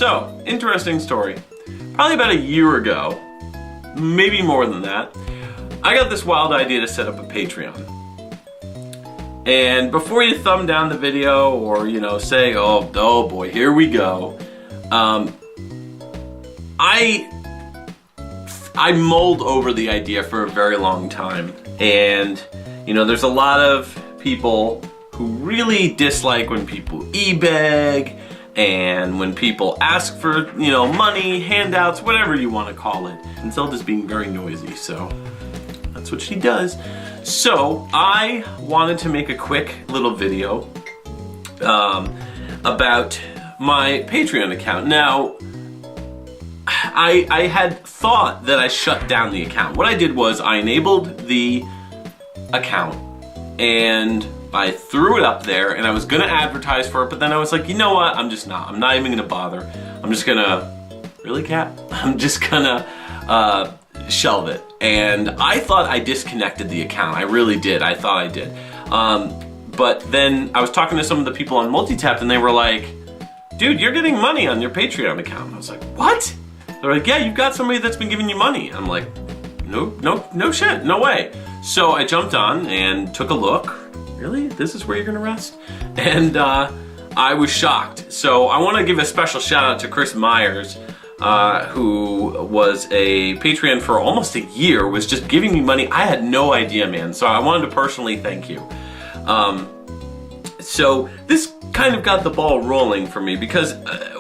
So, interesting story. Probably about a year ago, maybe more than that, I got this wild idea to set up a Patreon. And before you thumb down the video or, say, oh boy, here we go, I mulled over the idea for a very long time. And, there's a lot of people who really dislike when people e-beg and when people ask for, money, handouts, whatever you want to call it. And Zelda's being very noisy, so that's what she does. So I wanted to make a quick little video about my Patreon account. Now, I had thought that I shut down the account. What I did was I enabled the account and I threw it up there and I was gonna advertise for it, but then I was like, you know what, I'm not even gonna bother. I'm just gonna, really, Kat? I'm just gonna shelve it. And I thought I disconnected the account. I really did. I thought I did. But then I was talking to some of the people on Multitap and they were like, dude, you're getting money on your Patreon account. I was like, what? They're like, yeah, you've got somebody that's been giving you money. I'm like, no shit, no way. So I jumped on and took a look. Really? This is where you're gonna rest? And I was shocked. So I wanna give a special shout out to Chris Myers, who was a Patreon for almost a year, was just giving me money. I had no idea, man. So I wanted to personally thank you. So this kind of got the ball rolling for me because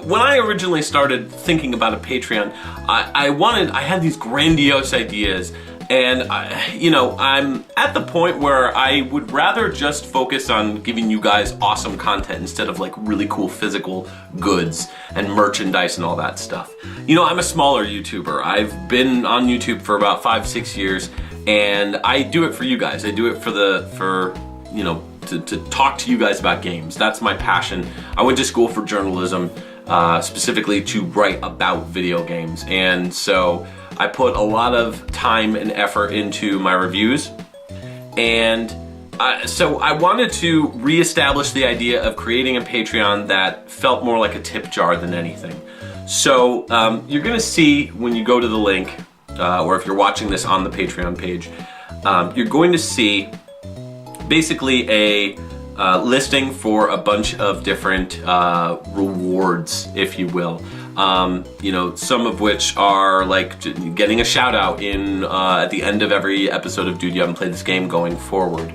when I originally started thinking about a Patreon, I had these grandiose ideas. And, I'm at the point where I would rather just focus on giving you guys awesome content instead of like really cool physical goods and merchandise and all that stuff. I'm a smaller YouTuber. I've been on YouTube for about 5-6 years and I do it for you guys. I do it to talk to you guys about games. That's my passion. I went to school for journalism, specifically to write about video games. And so I put a lot of time and effort into my reviews, and so I wanted to reestablish the idea of creating a Patreon that felt more like a tip jar than anything. So you're gonna see when you go to the link, or if you're watching this on the Patreon page, you're going to see basically a listing for a bunch of different rewards, if you will. Some of which are like getting a shout out in at the end of every episode of Dude, You Haven't Played This Game going forward.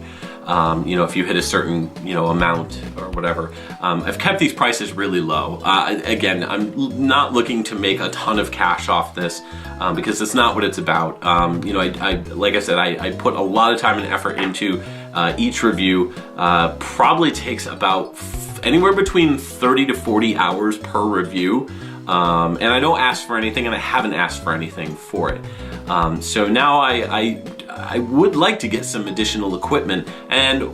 If you hit a certain, amount or whatever. I've kept these prices really low. Again, I'm not looking to make a ton of cash off this because that's not what it's about. Like I said, I put a lot of time and effort into each review. Probably takes about anywhere between 30 to 40 hours per review. And I don't ask for anything, and I haven't asked for anything for it. So now I would like to get some additional equipment, and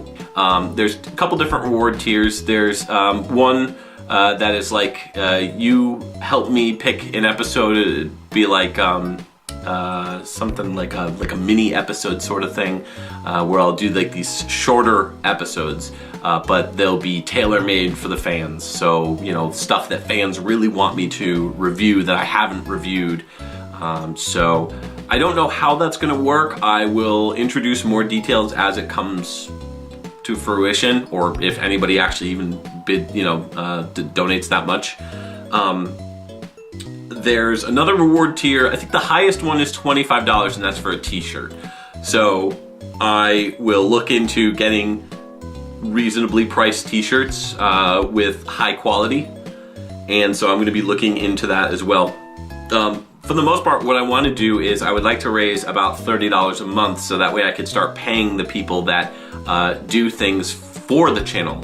there's a couple different reward tiers. There's one that is like you help me pick an episode. It'd be like something like a mini episode sort of thing, where I'll do like these shorter episodes. But they'll be tailor-made for the fans. So, stuff that fans really want me to review that I haven't reviewed. So I don't know how that's gonna work. I will introduce more details as it comes to fruition, or if anybody actually even donates that much. There's another reward tier. I think the highest one is $25, and that's for a t-shirt. So I will look into getting reasonably priced t-shirts with high quality, and so I'm going to be looking into that as well. For the most part, what I want to do is I would like to raise about $30 a month, so that way I could start paying the people that do things for the channel.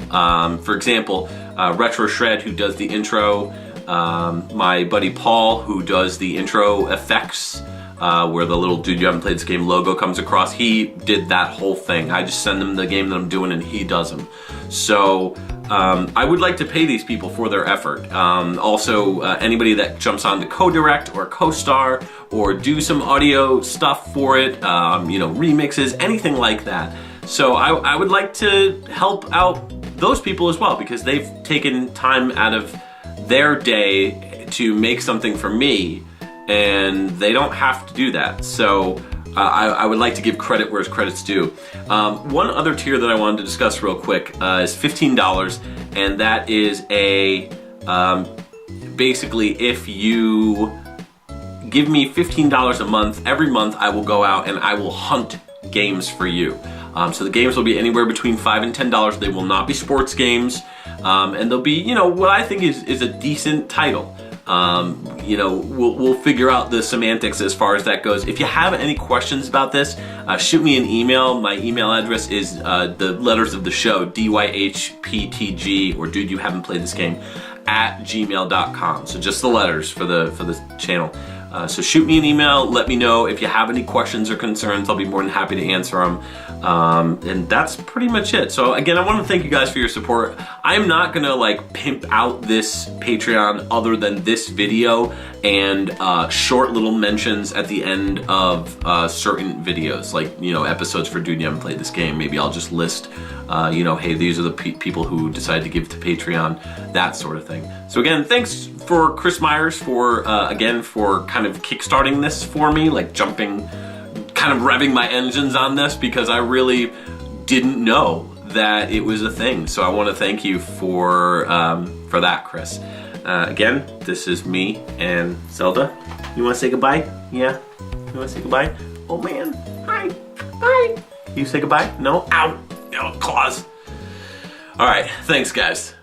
For example, Retro Shred, who does the intro, my buddy Paul, who does the intro effects, where the little Dude, You Haven't Played This Game logo comes across. He did that whole thing. I just send him the game that I'm doing and he does them. So I would like to pay these people for their effort. Also, anybody that jumps on to co-direct or co-star or do some audio stuff for it, remixes, anything like that. So I would like to help out those people as well, because they've taken time out of their day to make something for me, and they don't have to do that. So I would like to give credit where credit's due. One other tier that I wanted to discuss real quick is $15, and that is a basically if you give me $15 a month, every month I will go out and I will hunt games for you. So the games will be anywhere between $5 and $10. They will not be sports games, and they'll be, you know, what I think is a decent title. You know, we'll figure out the semantics as far as that goes. If you have any questions about this, shoot me an email. My email address is the letters of the show, DYHPTG, or dude you haven't played this game, @gmail.com. So just the letters for the channel. So shoot me an email, let me know if you have any questions or concerns. I'll be more than happy to answer them. And that's pretty much it. So again, I want to thank you guys for your support. I'm not gonna like pimp out this Patreon other than this video and short little mentions at the end of certain videos, like, you know, episodes for Dude You Haven't Played This Game. Maybe I'll just list, you know, hey, these are the people who decided to give to Patreon, that sort of thing. So again, thanks for Chris Myers for, again, for kind of kickstarting this for me, like jumping, kind of revving my engines on this, because I really didn't know that it was a thing. So I want to thank you for that, Chris. Again, this is me and Zelda. You want to say goodbye? Yeah? You want to say goodbye? Oh man, hi, bye. You say goodbye? No? Ow, no, claws. All right, thanks guys.